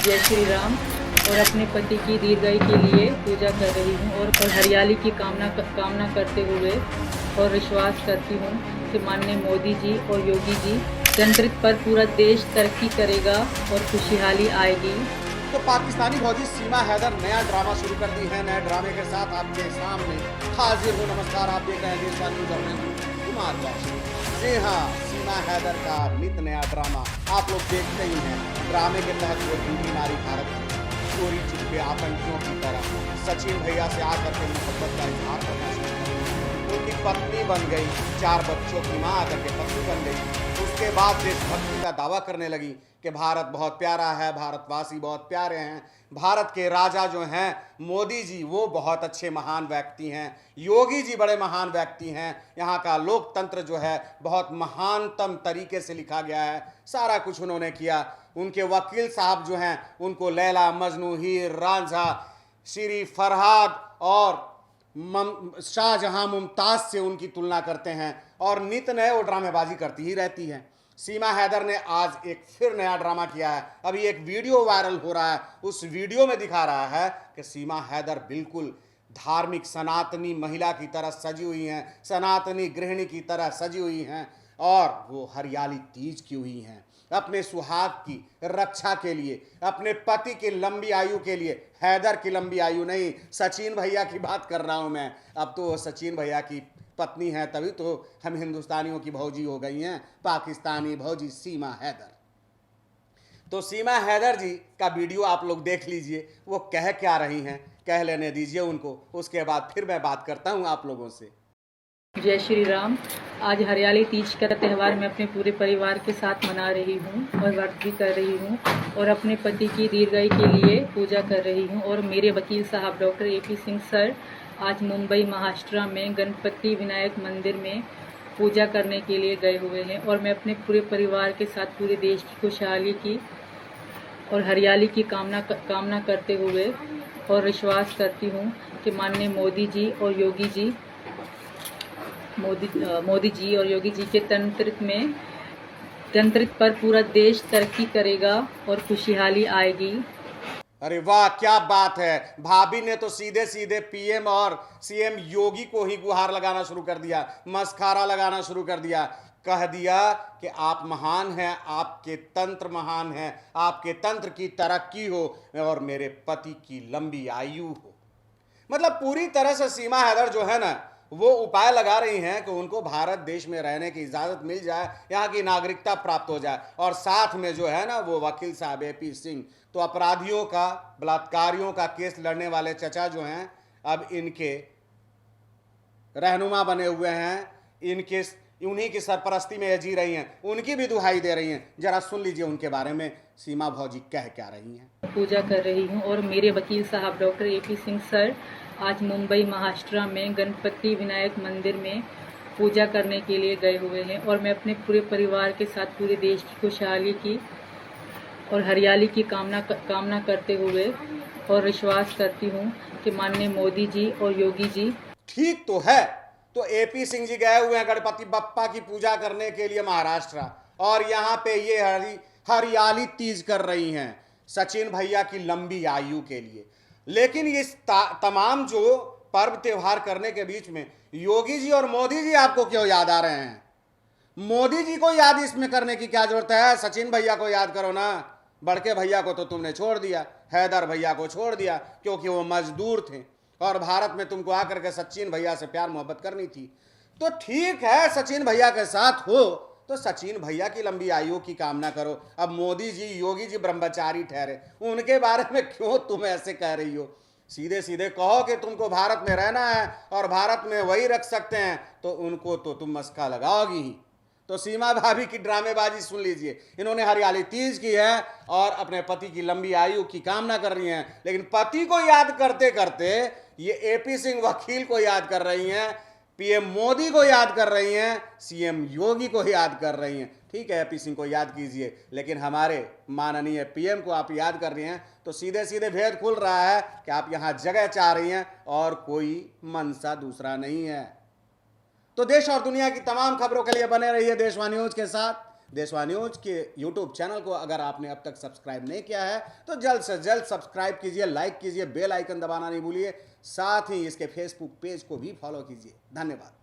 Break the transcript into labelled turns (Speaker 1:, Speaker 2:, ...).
Speaker 1: जय श्री राम और अपने पति की दीर्घायु के लिए पूजा कर रही हूँ और हरियाली की कामना करते हुए और विश्वास करती हूँ कि माननीय मोदी जी और योगी जी जनतंत्र पर पूरा देश तरक्की करेगा और खुशहाली आएगी।
Speaker 2: तो पाकिस्तानी फौजी सीमा हैदर नया ड्रामा शुरू कर दी है। नए ड्रामे के साथ आपके सामने हाजिर हूँ। नमस्कार, आप देख रहे हैं देशवाल न्यूज और मैं हूं कुमार वाशी। जी हाँ, सीमा हैदर का नित नया ड्रामा आप लोग देखते ही हैं। ड्रामे के तहत वो हिंदी नारी भारत की चोरी चुपके आतंकियों की तरह सचिन भैया से आकर के मोहब्बत का इजहार करना शुरू कर दिया। उनकी पत्नी बन गई, 4 बच्चों की माँ आकर के पत्नी बन गई। उसके बाद देशभक्ति का दावा करने लगी कि भारत बहुत प्यारा है, भारतवासी बहुत प्यारे हैं, भारत के राजा जो हैं मोदी जी वो बहुत अच्छे महान व्यक्ति हैं, योगी जी बड़े महान व्यक्ति हैं, यहाँ का लोकतंत्र जो है बहुत महानतम तरीके से लिखा गया है। सारा कुछ उन्होंने किया। उनके वकील साहब जो हैं उनको लैला, मजनू, हीर, रांझा, श्री फरहाद और शाहजहां, मुमताज से उनकी तुलना करते हैं और नित नए वो ड्रामेबाजी करती ही रहती है। सीमा हैदर ने आज एक फिर नया ड्रामा किया है। अभी एक वीडियो वायरल हो रहा है, उस वीडियो में दिखा रहा है कि सीमा हैदर बिल्कुल धार्मिक सनातनी महिला की तरह सजी हुई हैं, सनातनी गृहिणी की तरह सजी हुई हैं और वो हरियाली तीज की हुई हैं अपने सुहाग की रक्षा के लिए, अपने पति की लंबी आयु के लिए। हैदर की लंबी आयु नहीं, सचिन भैया की बात कर रहा हूं मैं। अब तो सचिन भैया की पत्नी है, तभी तो हम हिंदुस्तानियों की भौजी हो गई हैं, पाकिस्तानी भौजी सीमा हैदर। तो सीमा हैदर जी का वीडियो आप लोग देख लीजिए, वो कह क्या रही हैं, कह लेने दीजिए उनको, उसके बाद फिर मैं बात करता हूं आप लोगों से।
Speaker 1: जय श्री राम। आज हरियाली तीज का त्यौहार मैं अपने पूरे परिवार के साथ मना रही हूँ और व्रत भी कर रही हूँ और अपने पति की दीर्घायु के लिए पूजा कर रही हूँ। और मेरे वकील साहब डॉक्टर AP सिंह सर आज मुंबई महाराष्ट्र में गणपति विनायक मंदिर में पूजा करने के लिए गए हुए हैं और मैं अपने पूरे परिवार के साथ पूरे देश की खुशहाली की और हरियाली की कामना करते हुए और विश्वास करती हूँ कि माननीय मोदी जी और योगी जी और योगी जी के तंत्र पर पूरा देश तरक्की करेगा और खुशहाली आएगी।
Speaker 2: अरे वाह, क्या बात है। भाभी ने तो सीधे सीधे PM और CM योगी को ही गुहार लगाना शुरू कर दिया, मस्खारा लगाना शुरू कर दिया। कह दिया कि आप महान हैं, आपके तंत्र महान हैं, आपके तंत्र की तरक्की हो और मेरे पति की लंबी आयु हो। मतलब पूरी तरह से सीमा हैदर जो है ना वो उपाय लगा रही हैं कि उनको भारत देश में रहने की इजाज़त मिल जाए, यहाँ की नागरिकता प्राप्त हो जाए। और साथ में जो है ना वो वकील साहब AP सिंह, तो अपराधियों का, बलात्कारियों का केस लड़ने वाले चचा जो हैं अब इनके रहनुमा बने हुए हैं, उन्हीं की सरपरस्ती में जी रही हैं, उनकी भी दुहाई दे रही हैं। जरा सुन लीजिए उनके बारे में सीमा भौजी कह क्या रही हैं।
Speaker 1: पूजा कर रही हूँ और मेरे वकील साहब डॉक्टर AP सिंह सर आज मुंबई महाराष्ट्र में गणपति विनायक मंदिर में पूजा करने के लिए गए हुए हैं और मैं अपने पूरे परिवार के साथ पूरे देश की खुशहाली की और हरियाली की कामना करते हुए और विश्वास करती हूँ कि माननीय मोदी जी और योगी जी।
Speaker 2: ठीक तो है। तो AP सिंह जी गए हुए हैं गणपति बप्पा की पूजा करने के लिए महाराष्ट्र और यहाँ पे ये हरियाली तीज कर रही हैं सचिन भैया की लंबी आयु के लिए। लेकिन इस तमाम जो पर्व त्योहार करने के बीच में योगी जी और मोदी जी आपको क्यों याद आ रहे हैं? मोदी जी को याद इसमें करने की क्या जरूरत है? सचिन भैया को याद करो ना। बड़के भैया को तो तुमने छोड़ दिया, हैदर भैया को छोड़ दिया क्योंकि वो मजदूर थे और भारत में तुमको आकर के सचिन भैया से प्यार मोहब्बत करनी थी। तो ठीक है, सचिन भैया के साथ हो तो सचिन भैया की लंबी आयु की कामना करो। अब मोदी जी, योगी जी ब्रह्मचारी ठहरे, उनके बारे में क्यों तुम ऐसे कह रही हो? सीधे सीधे कहो कि तुमको भारत में रहना है और भारत में वही रख सकते हैं, तो उनको तो तुम मस्का लगाओगी ही। तो सीमा भाभी की ड्रामेबाजी सुन लीजिए। इन्होंने हरियाली तीज की है और अपने पति की लंबी आयु की कामना कर रही हैं, लेकिन पति को याद करते करते ये AP सिंह वकील को याद कर रही हैं, PM मोदी को याद कर रही हैं, CM योगी को याद कर रही हैं। ठीक है, AP सिंह को याद कीजिए, लेकिन हमारे माननीय PM को आप याद कर रही हैं तो सीधे सीधे भेद खुल रहा है कि आप यहाँ जगह चाह रही हैं और कोई मनसा दूसरा नहीं है। तो देश और दुनिया की तमाम खबरों के लिए बने रहिए देशवाणी न्यूज के साथ। देशवा न्यूज के यूट्यूब चैनल को अगर आपने अब तक सब्सक्राइब नहीं किया है तो जल्द से जल्द सब्सक्राइब कीजिए, लाइक कीजिए, बेल आइकन दबाना नहीं भूलिए। साथ ही इसके फेसबुक पेज को भी फॉलो कीजिए। धन्यवाद।